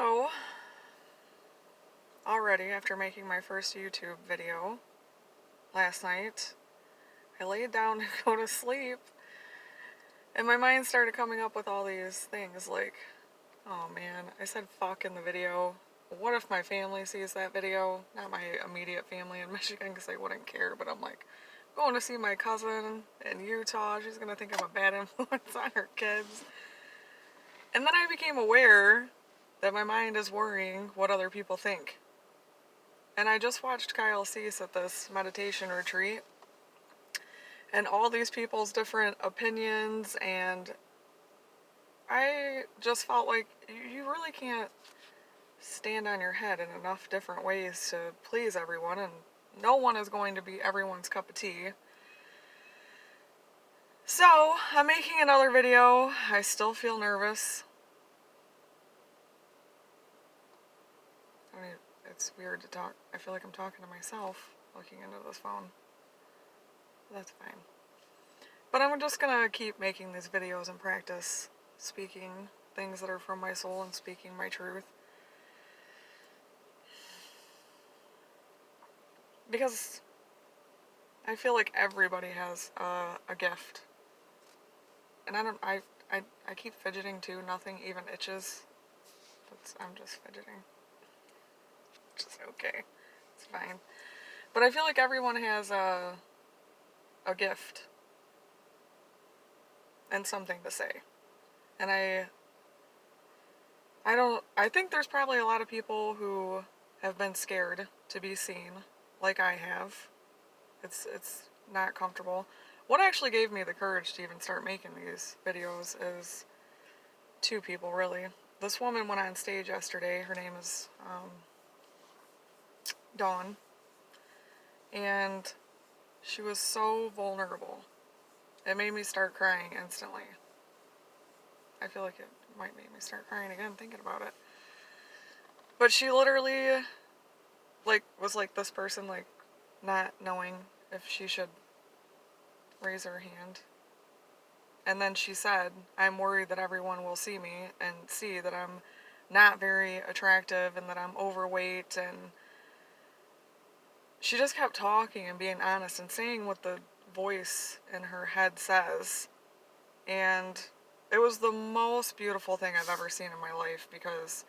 So, already after making my first YouTube video last night, I laid down to go to sleep, and my mind started coming up with all these things like, oh man, I said fuck in the video. What if my family sees that video? Not my immediate family in Michigan, because they wouldn't care, but I'm like, going to see my cousin in Utah. She's gonna think I'm a bad influence on her kids. And then I became aware that my mind is worrying what other people think. And I just watched Kyle Cease at this meditation retreat, and all these people's different opinions, and I just felt like you really can't stand on your head in enough different ways to please everyone, and no one is going to be everyone's cup of tea. So, I'm making another video. I still feel nervous. I mean, it's weird to talk. I feel like I'm talking to myself looking into this phone. That's fine. But I'm just gonna keep making these videos and practice speaking things that are from my soul and speaking my truth. Because I feel like everybody has a gift. And I keep fidgeting too. Nothing even itches. I'm just fidgeting. Which is okay. It's fine. But I feel like everyone has a gift and something to say. And I think there's probably a lot of people who have been scared to be seen, like I have. It's not comfortable. What actually gave me the courage to even start making these videos is two people, really. This woman went on stage yesterday. Her name is Dawn. And she was so vulnerable. It made me start crying instantly. I feel like it might make me start crying again thinking about it. But she literally, was like this person, not knowing if she should raise her hand. And then she said, I'm worried that everyone will see me and see that I'm not very attractive and that I'm overweight. And she just kept talking and being honest and saying what the voice in her head says. And it was the most beautiful thing I've ever seen in my life, because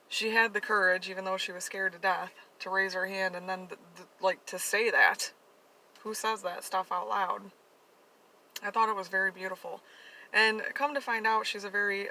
she had the courage, even though she was scared to death, to raise her hand and then to say that. Who says that stuff out loud? I thought it was very beautiful. And come to find out, she's very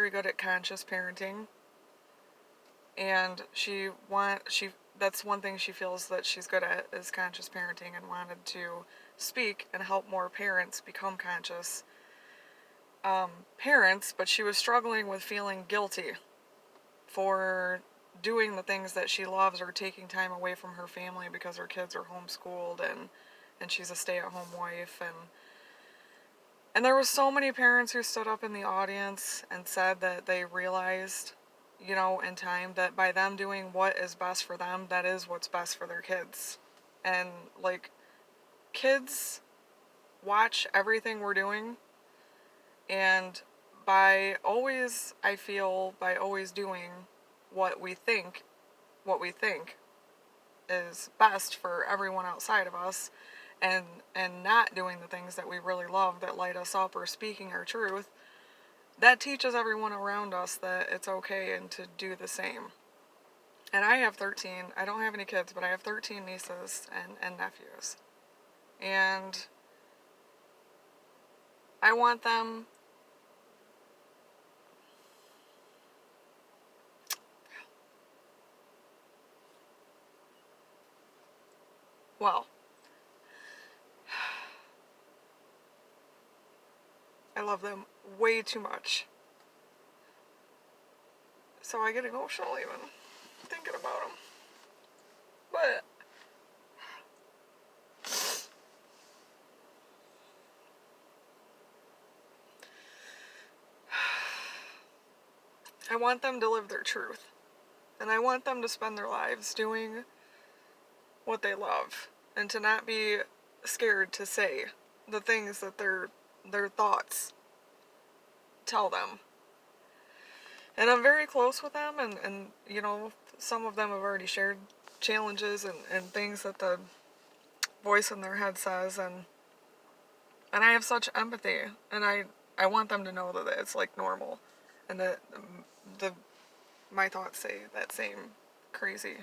good at conscious parenting. And that's one thing she feels that she's good at, is conscious parenting, and wanted to speak and help more parents become conscious parents, but she was struggling with feeling guilty for doing the things that she loves, or taking time away from her family because her kids are homeschooled, and she's a stay-at-home wife. And there were so many parents who stood up in the audience and said that they realized, in time, that by them doing what is best for them, that is what's best for their kids. And, kids watch everything we're doing, and by always doing what we think is best for everyone outside of us, and not doing the things that we really love, that light us up, or speaking our truth, that teaches everyone around us that it's okay and to do the same. And I have 13, I don't have any kids, but I have 13 nieces and nephews. And I want them well, I love them way too much. So I get emotional even thinking about them. But I want them to live their truth. And I want them to spend their lives doing what they love, and to not be scared to say the things that their thoughts tell them. And I'm very close with them, and you know, some of them have already shared challenges and things that the voice in their head says, and I have such empathy, and I want them to know that it's like normal, and that the my thoughts say that same crazy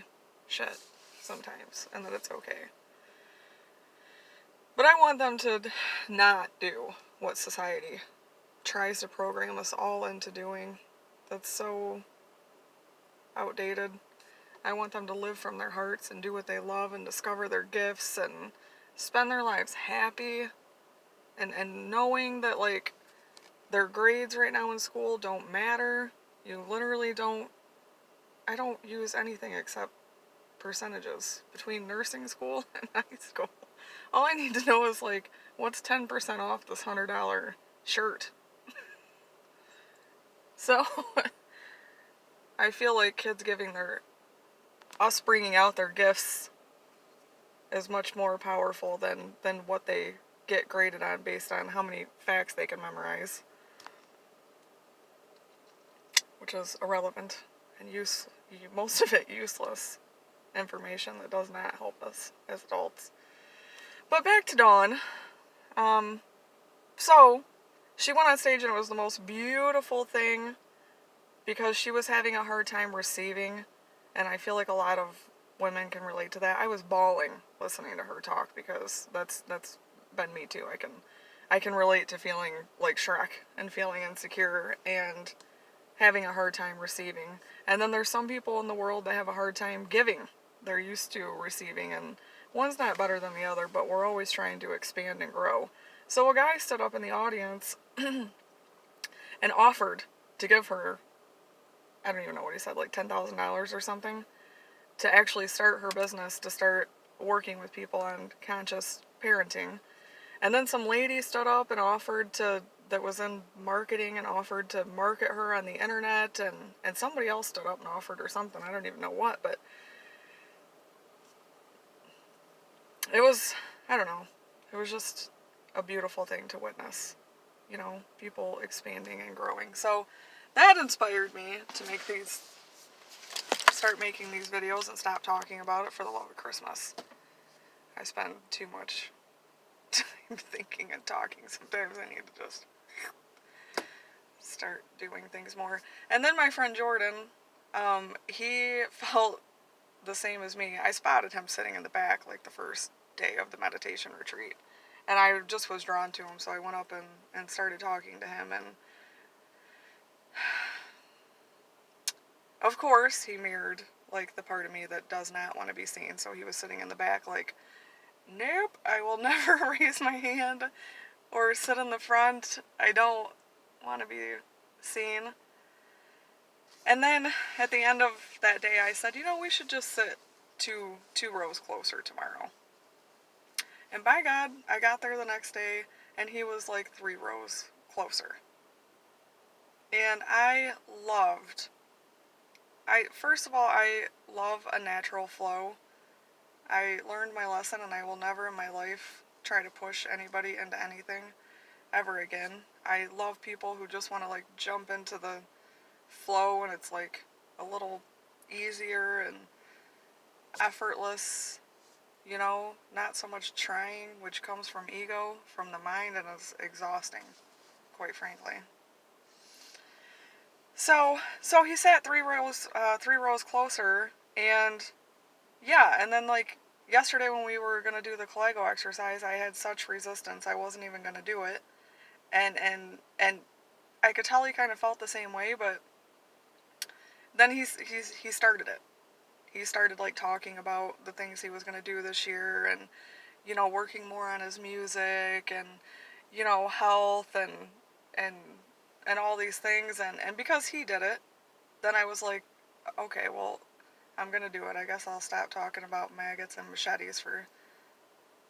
shit sometimes, and that it's okay. But I want them to not do what society tries to program us all into doing. That's so outdated. I want them to live from their hearts and do what they love and discover their gifts and spend their lives happy and knowing that, like, their grades right now in school don't matter. You literally don't. I don't use anything except percentages between nursing school and high school. All I need to know is, like, what's 10% off this $100 shirt? So, I feel like kids us bringing out their gifts is much more powerful than what they get graded on based on how many facts they can memorize. Which is irrelevant and most of it useless information that does not help us as adults. But back to Dawn. So, she went on stage and it was the most beautiful thing because she was having a hard time receiving, and I feel like a lot of women can relate to that. I was bawling listening to her talk because that's been me too. I can relate to feeling like Shrek and feeling insecure and having a hard time receiving. And then there's some people in the world that have a hard time giving. They're used to receiving, and one's not better than the other, but we're always trying to expand and grow. So a guy stood up in the audience and offered to give her, I don't even know what he said, like $10,000 or something, to actually start her business, to start working with people on conscious parenting. And then some lady stood up and that was in marketing and offered to market her on the internet, and somebody else stood up and offered her something. I don't even know what, but it was, I don't know, it was just a beautiful thing to witness, you know, people expanding and growing. So that inspired me to start making these videos and stop talking about it for the love of Christmas. I spend too much time thinking and talking. Sometimes I need to just start doing things more. And then my friend Jordan, he felt the same as me. I spotted him sitting in the back like the first day of the meditation retreat, and I just was drawn to him, so I went up and started talking to him, and of course he mirrored like the part of me that does not want to be seen. So he was sitting in the back like, nope, I will never raise my hand or sit in the front. I don't want to be seen. And then at the end of that day, I said, you know, we should just sit two rows closer tomorrow. And by God, I got there the next day, and he was like 3 rows closer. And first of all, I love a natural flow. I learned my lesson, and I will never in my life try to push anybody into anything ever again. I love people who just want to like jump into the flow, and it's like a little easier and effortless, you know, not so much trying, which comes from ego, from the mind, and is exhausting, quite frankly. So he sat 3 rows closer, and yeah, and then like yesterday when we were gonna do the Kegel exercise, I had such resistance, I wasn't even gonna do it, and I could tell he kind of felt the same way, but then he started it. He started like talking about the things he was gonna do this year, and you know, working more on his music, and you know, health, and all these things, and because he did it, then I was like, okay, well, I'm gonna do it. I guess I'll stop talking about maggots and machetes for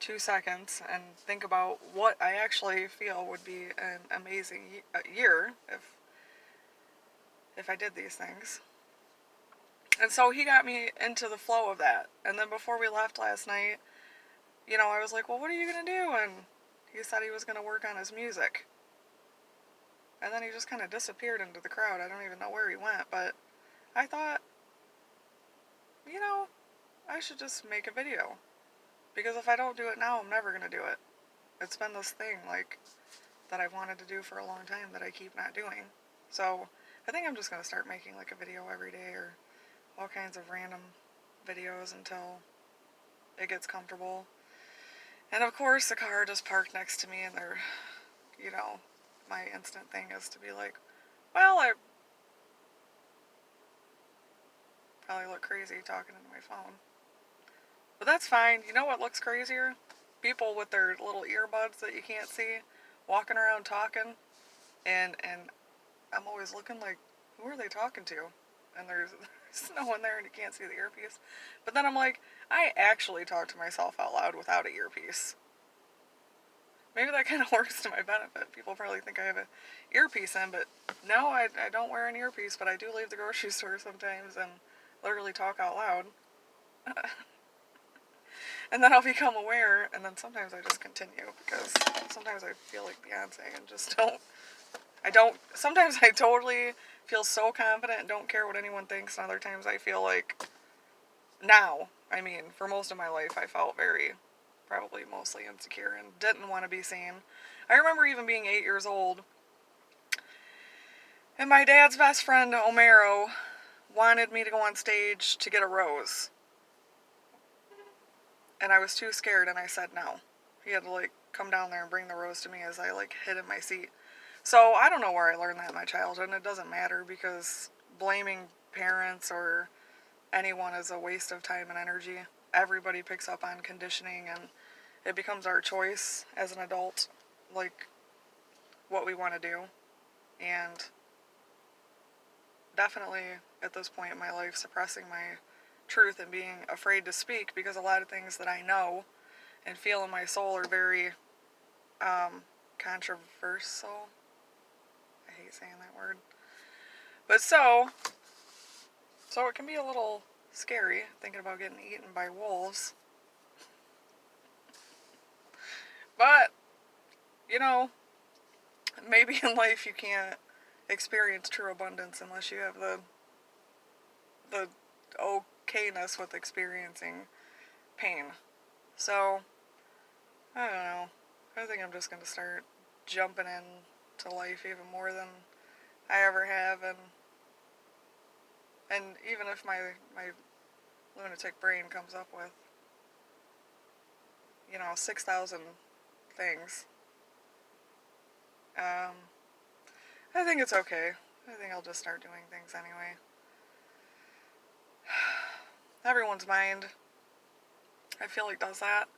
2 seconds and think about what I actually feel would be an amazing year if I did these things. And so he got me into the flow of that. And then before we left last night, you know, I was like, well, what are you gonna do? And he said he was gonna work on his music. and then he just kind of disappeared into the crowd. I don't even know where he went, but I thought, you know, I should just make a video. Because if I don't do it now, I'm never going to do it. It's been this thing, like, that I've wanted to do for a long time that I keep not doing. So, I think I'm just going to start making, like, a video every day or all kinds of random videos until it gets comfortable. And of course, the car just parked next to me, and they're, you know, my instant thing is to be like, well, I probably look crazy talking into my phone. But that's fine. You know what looks crazier? People with their little earbuds that you can't see, walking around talking, and I'm always looking like, who are they talking to? And there's no one there and you can't see the earpiece. But then I'm like, I actually talk to myself out loud without an earpiece. Maybe that kind of works to my benefit. People probably think I have an earpiece in, but no, I don't wear an earpiece, but I do leave the grocery store sometimes and literally talk out loud. And then I'll become aware, and then sometimes I just continue, because sometimes I feel like Beyonce and just sometimes I totally feel so confident and don't care what anyone thinks, and other times I feel like, for most of my life, I felt probably mostly insecure and didn't want to be seen. I remember even being 8 years old, and my dad's best friend, Omero, wanted me to go on stage to get a rose. And I was too scared, and I said no. He had to, come down there and bring the rose to me as I, hid in my seat. So, I don't know where I learned that in my childhood, and it doesn't matter, because blaming parents or anyone is a waste of time and energy. Everybody picks up on conditioning, and it becomes our choice as an adult, what we want to do. And definitely, at this point in my life, suppressing my truth and being afraid to speak, because a lot of things that I know and feel in my soul are very controversial. I hate saying that word. But so it can be a little scary thinking about getting eaten by wolves. But, maybe in life you can't experience true abundance unless you have the okayness with experiencing pain. So, I don't know. I think I'm just going to start jumping into life even more than I ever have, and even if my lunatic brain comes up with 6,000 things, I think it's okay. I think I'll just start doing things anyway. Everyone's mind, I feel like, does that.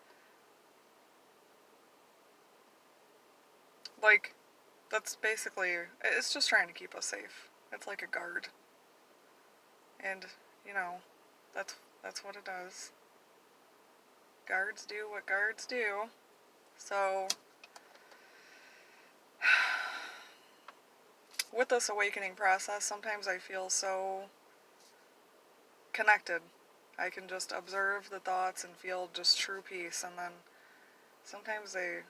That's basically, it's just trying to keep us safe. It's like a guard. And, that's what it does. Guards do what guards do. So, with this awakening process, sometimes I feel so connected. I can just observe the thoughts and feel just true peace, and then sometimes they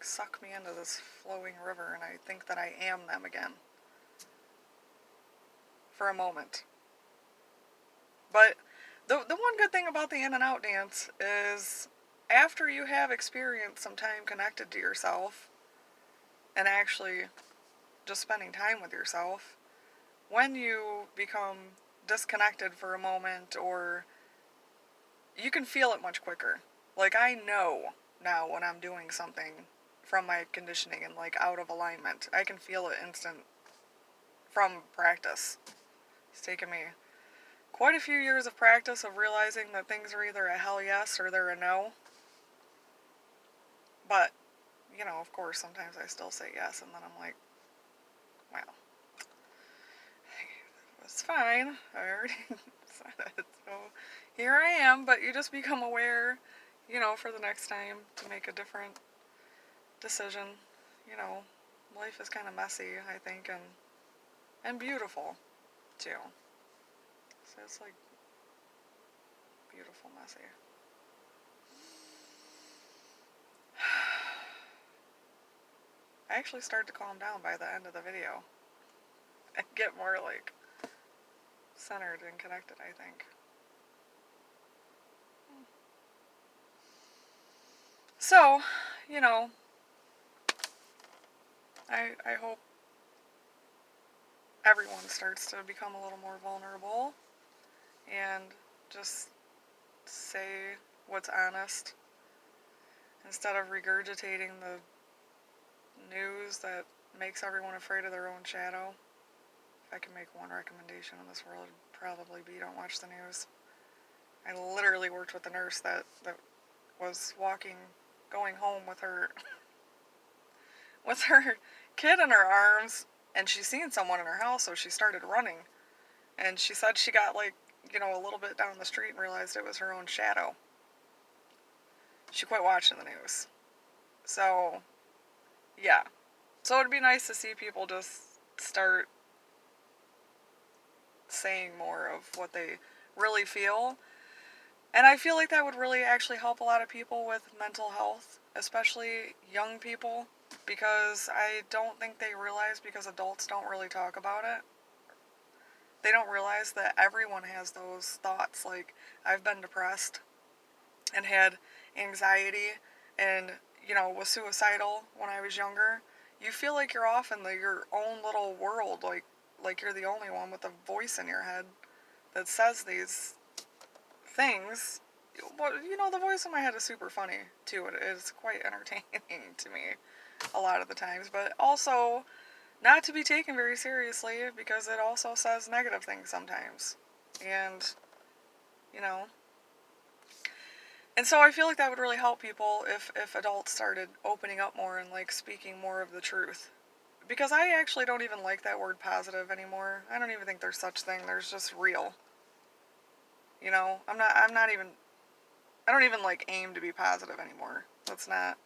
suck me into this flowing river, and I think that I am them again. For a moment. But the one good thing about the in and out dance is, after you have experienced some time connected to yourself, and actually just spending time with yourself, when you become disconnected for a moment, or you can feel it much quicker. I know now when I'm doing something from my conditioning and out of alignment. I can feel it instant from practice. It's taken me quite a few years of practice of realizing that things are either a hell yes or they're a no. But, of course, sometimes I still say yes, and then I'm like, well, it's fine. I already said it, so here I am. But you just become aware, for the next time to make a different decision. Life is kind of messy, I think, and beautiful, too. So it's beautiful messy. I actually start to calm down by the end of the video and get more like centered and connected, I think. So, you know, I hope everyone starts to become a little more vulnerable and just say what's honest instead of regurgitating the news that makes everyone afraid of their own shadow. If I can make one recommendation in this world, it'd probably be don't watch the news. I literally worked with a nurse that was going home with her with her kid in her arms, and she seen someone in her house, so she started running. And she said she got like, a little bit down the street and realized it was her own shadow. She quit watching the news. So, yeah. So it'd be nice to see people just start saying more of what they really feel. And I feel like that would really actually help a lot of people with mental health, especially young people, because I don't think they realize, because adults don't really talk about it. They don't realize that everyone has those thoughts. Like, I've been depressed and had anxiety and, was suicidal when I was younger. You feel like you're off in your own little world, like you're the only one with a voice in your head that says these things. But, the voice in my head is super funny, too. It is quite entertaining to me a lot of the times, but also not to be taken very seriously, because it also says negative things sometimes. And, you know, and so I feel like that would really help people if adults started opening up more and, like, speaking more of the truth. Because I actually don't even like that word positive anymore. I don't even think there's such thing. There's just real. I don't even, like, aim to be positive anymore. That's not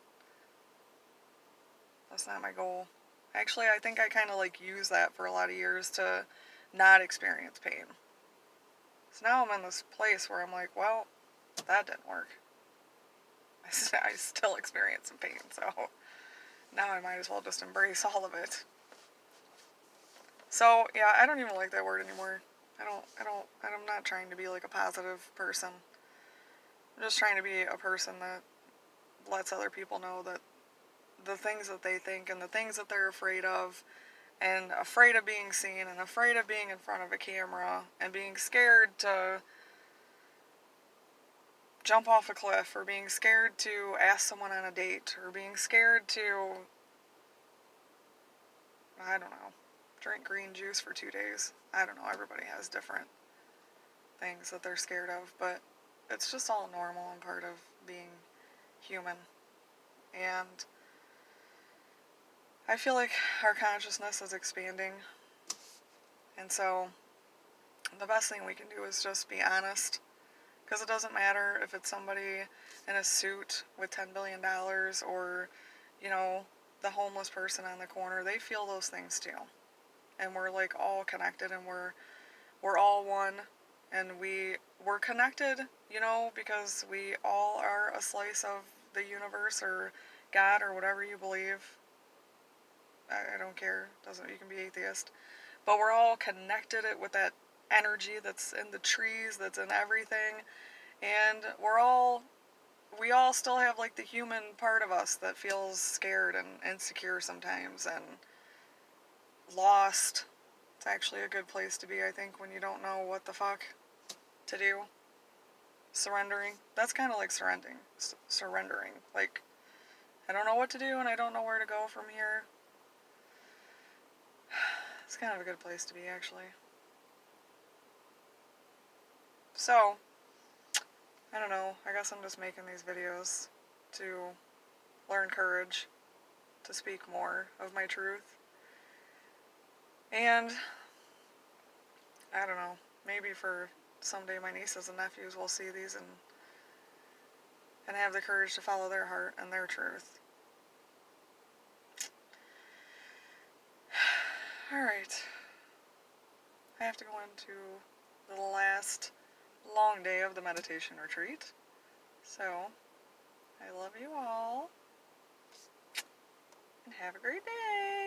my goal. Actually, I think I kind of, like, use that for a lot of years to not experience pain. So now I'm in this place where I'm like, well, that didn't work. I still experience some pain, so now I might as well just embrace all of it. So, yeah, I don't even like that word anymore. I'm not trying to be, like, a positive person. I'm just trying to be a person that lets other people know that the things that they think and the things that they're afraid of, and afraid of being seen, and afraid of being in front of a camera, and being scared to jump off a cliff, or being scared to ask someone on a date, or being scared to, I don't know, drink green juice for 2 days. I don't know, everybody has different things that they're scared of, but it's just all normal and part of being human. And I feel like our consciousness is expanding, and so the best thing we can do is just be honest. Because it doesn't matter if it's somebody in a suit with $10 billion or, the homeless person on the corner. They feel those things too. And we're, like, all connected, and we're all one. And we're connected, because we all are a slice of the universe or God or whatever you believe. I don't care. You can be atheist. But we're all connected with that energy that's in the trees, that's in everything. And we all still have, like, the human part of us that feels scared and insecure sometimes and lost. It's actually a good place to be, I think, when you don't know what the fuck to do. Surrendering. That's kind of like surrendering. Like, I don't know what to do and I don't know where to go from here. It's kind of a good place to be, actually. So, I don't know. I guess I'm just making these videos to learn courage, to speak more of my truth. And, I don't know, maybe for someday my nieces and nephews will see these and have the courage to follow their heart and their truth. Alright. I have to go into the last long day of the meditation retreat. So, I love you all. and have a great day.